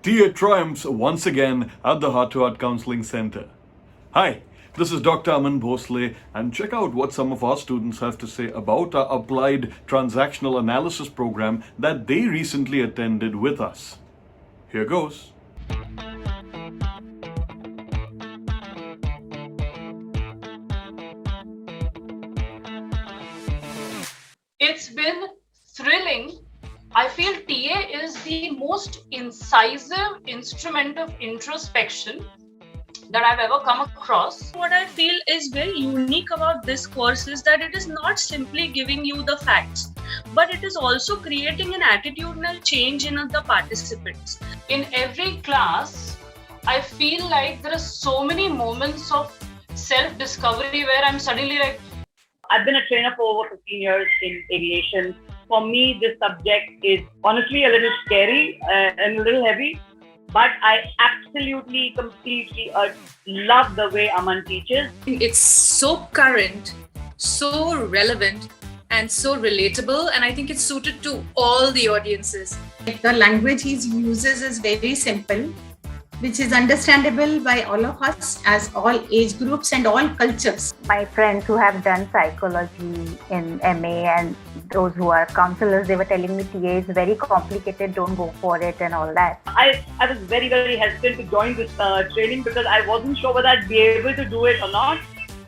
TA triumphs once again at the Heart to Heart Counseling Center. Hi, this is Dr. Aman Bhonsle, and check out what some of our students have to say about our applied transactional analysis program that they recently attended with us. Here goes. It's been thrilling. I feel TA is the most incisive instrument of introspection that I've ever come across. What I feel is very unique about this course is that it is not simply giving you the facts, but it is also creating an attitudinal change in the participants. In every class, I feel like there are so many moments of self-discovery where I'm suddenly like, I've been a trainer for over 15 years in aviation. For me, this subject is honestly a little scary and a little heavy, but I absolutely, completely love the way Aman teaches. It's so current, so relevant, and so relatable, and I think it's suited to all the audiences. The language he uses is very simple, which is understandable by all of us as all age groups and all cultures. My friends who have done psychology in MA and those who are counselors, they were telling me TA is very complicated, don't go for it and all that. I was very, very hesitant to join this training because I wasn't sure whether I'd be able to do it or not.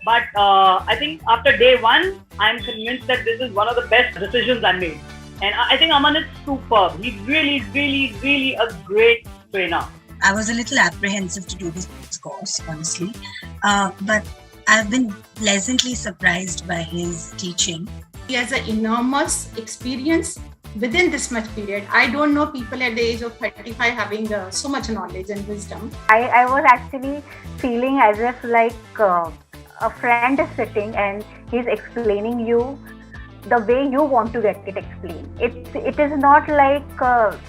But I think after day one, I'm convinced that this is one of the best decisions I made. And I think Aman is superb. He's really, really, really a great trainer. I was a little apprehensive to do this course, honestly, but I've been pleasantly surprised by his teaching. He has an enormous experience within this much period. I don't know people at the age of 35 having so much knowledge and wisdom. I was actually feeling as if like a friend is sitting and he's explaining you the way you want to get it explained. It is not like a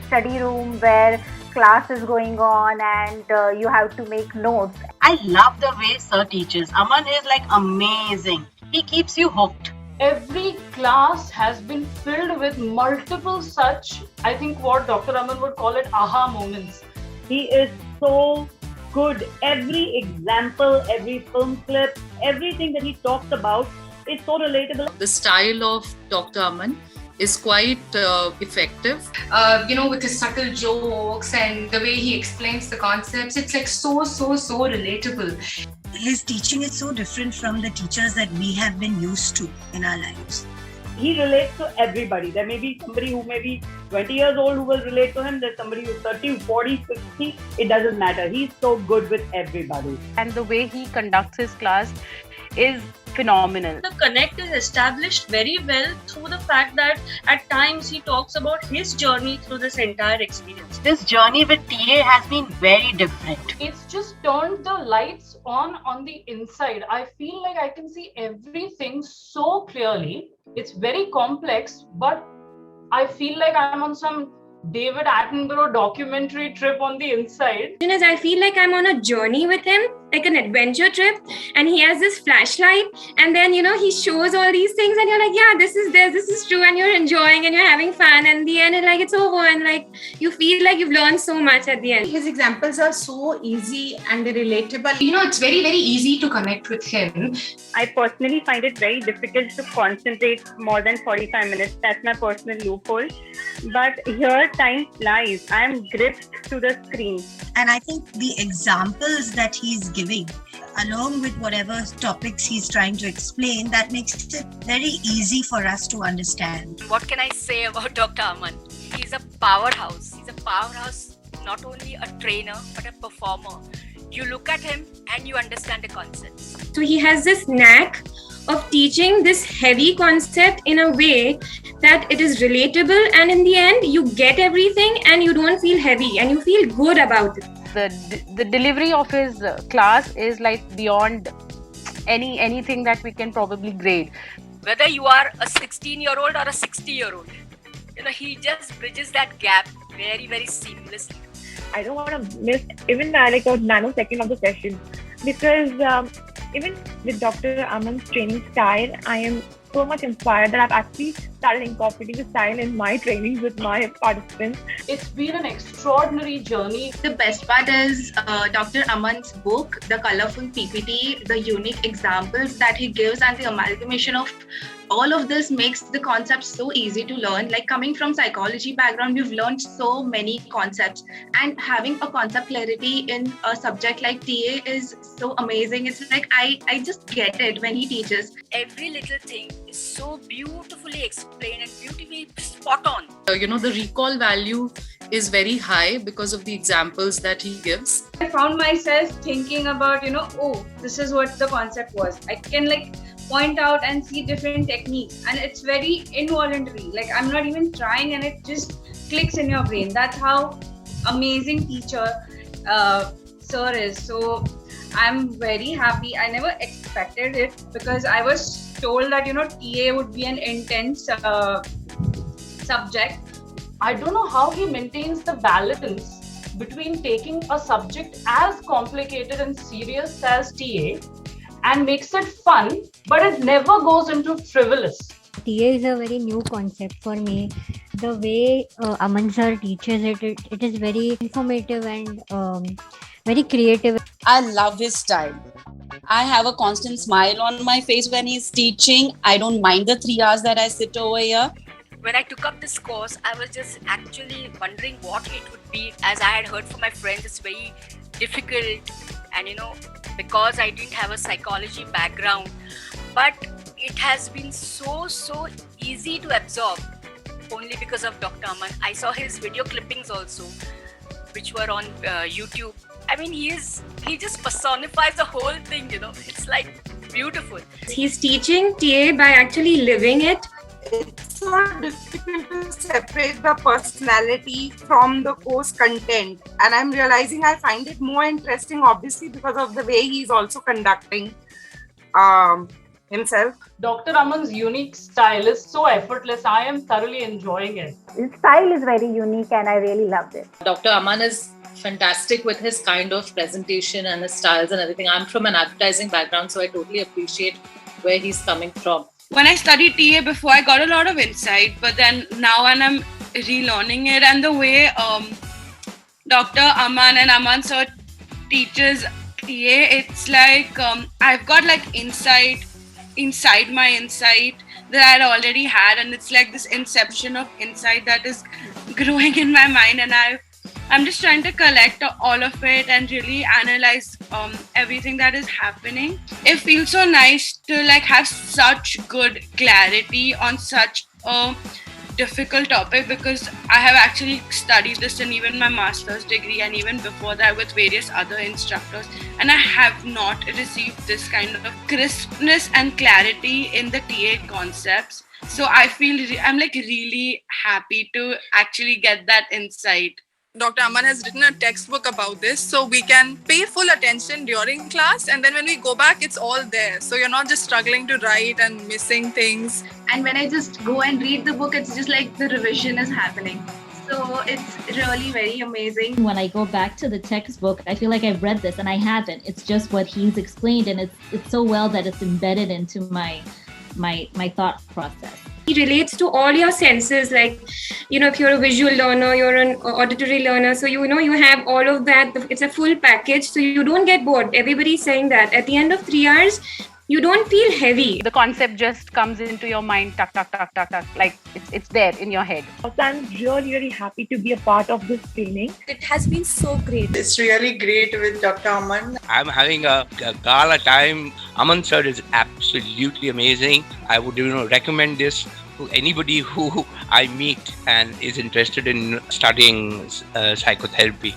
study room where class is going on and you have to make notes. I love the way Sir teaches. Aman is like amazing. He keeps you hooked. every class has been filled with multiple such, I think what Dr. Aman would call it, aha moments. He is so good. Every example, every film clip, everything that he talks about is so relatable. The style of Dr. Aman is quite effective. With his subtle jokes and the way he explains the concepts, it's like so relatable. His teaching is so different from the teachers that we have been used to in our lives. He relates to everybody. There may be somebody who may be 20 years old who will relate to him. There's somebody who's 30, 40, 50. It doesn't matter. He's so good with everybody. And the way he conducts his class is phenomenal. The connect is established very well through the fact that at times he talks about his journey through this entire experience. This journey with TA has been very different. It's just turned the lights on the inside. I feel like I can see everything so clearly. It's very complex, but I feel like I'm on some David Attenborough documentary trip on the inside. I feel like I'm on a journey with him, like an adventure trip, and he has this flashlight, and then he shows all these things, and you're like, yeah, this is true, and you're enjoying and you're having fun, and in the end it's over, and you feel like you've learned so much at the end. His examples are so easy and relatable. It's very, very easy to connect with him. I personally find it very difficult to concentrate more than 45 minutes. That's my personal loophole. But here, time flies. I am gripped to the screen. And I think the examples that he's giving, along with whatever topics he's trying to explain, that makes it very easy for us to understand. What can I say about Dr. Aman? He's a powerhouse. He's a powerhouse, not only a trainer, but a performer. You look at him and you understand the concepts. So he has this knack of teaching this heavy concept in a way that it is relatable, and in the end you get everything and you don't feel heavy and you feel good about it. The delivery of his class is beyond anything that we can probably grade. Whether you are a 16-year-old or a 60-year-old, he just bridges that gap very, very seamlessly. I don't want to miss even a nanosecond of the session, because even with Dr. Aman's training style, I am so much inspired that I've actually started incorporating the style in my trainings with my participants. It's been an extraordinary journey. The best part is Dr. Aman's book, the colorful PPT, the unique examples that he gives, and the amalgamation of all of this makes the concepts so easy to learn. Like coming from psychology background, we've learned so many concepts, and having a concept clarity in a subject like TA is so amazing. It's like I just get it when he teaches. Every little thing is so beautifully explained and beautifully spot on. The recall value is very high because of the examples that he gives. I found myself thinking about, oh, this is what the concept was. I can point out and see different techniques, and it's very involuntary. I'm not even trying, and it just clicks in your brain. That's how amazing teacher sir is. So I'm very happy. I never expected it because I was told that TA would be an intense subject. I don't know how he maintains the balance between taking a subject as complicated and serious as TA and makes it fun, but it never goes into frivolous. TA is a very new concept for me. The way Aman sir teaches it is very informative and very creative. I love his style. I have a constant smile on my face when he's teaching. I don't mind the 3 hours that I sit over here. When I took up this course, I was just actually wondering what it would be. As I had heard from my friends, it's very difficult, and because I didn't have a psychology background, but it has been so easy to absorb only because of Dr. Aman. I saw his video clippings also, which were on YouTube. I mean, he just personifies the whole thing, it's beautiful. He's teaching TA by actually living it. It's so difficult to separate the personality from the course content, and I'm realizing I find it more interesting, obviously, because of the way he's also conducting himself. Dr. Aman's unique style is so effortless. I am thoroughly enjoying it. His style is very unique and I really loved it. Dr. Aman is fantastic with his kind of presentation and his styles and everything. I'm from an advertising background, so I totally appreciate where he's coming from. When I studied TA before, I got a lot of insight, but then now when I'm relearning it, and the way Dr. Aman and Aman sir teaches TA, it's I've got insight inside my insight that I already had, and it's this inception of insight that is growing in my mind, and I'm just trying to collect all of it and really analyze everything that is happening. It feels so nice to have such good clarity on such a difficult topic, because I have actually studied this in even my master's degree and even before that with various other instructors, and I have not received this kind of crispness and clarity in the TA concepts. So I feel I'm really happy to actually get that insight. Dr. Aman has written a textbook about this, so we can pay full attention during class, and then when we go back, it's all there. So you're not just struggling to write and missing things. And when I just go and read the book, it's just the revision is happening. So it's really very amazing. When I go back to the textbook, I feel like I've read this and I haven't. It's just what he's explained, and it's so well that it's embedded into my thought process. It relates to all your senses, if you're a visual learner, you're an auditory learner, so you have all of that. It's a full package, so you don't get bored. Everybody's saying that at the end of 3 hours, you don't feel heavy. The concept just comes into your mind, tuck, tuck, tuck, tuck, tuck, it's there in your head. Also, I'm really happy to be a part of this training. It has been so great. It's really great with Dr. Aman. I'm having a gala time. Aman sir is absolutely amazing. I would recommend this to anybody who I meet and is interested in studying psychotherapy.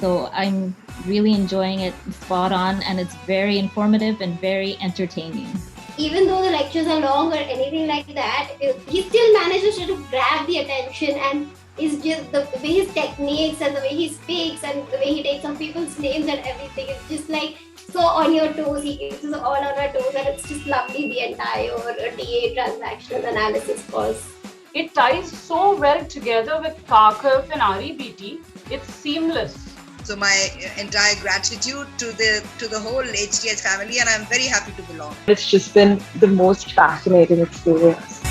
So I'm really enjoying it, spot on, and it's very informative and very entertaining. Even though the lectures are long or anything like that, he still manages to grab the attention, and it's just the way his techniques and the way he speaks and the way he takes on people's names and everything. It's just so on your toes. He keeps us all on our toes, and it's just lovely, the entire TA transactional analysis course. It ties so well together with Karkaf and REBT. It's seamless. So my entire gratitude to the whole HTH family, and I'm very happy to belong. It's just been the most fascinating experience.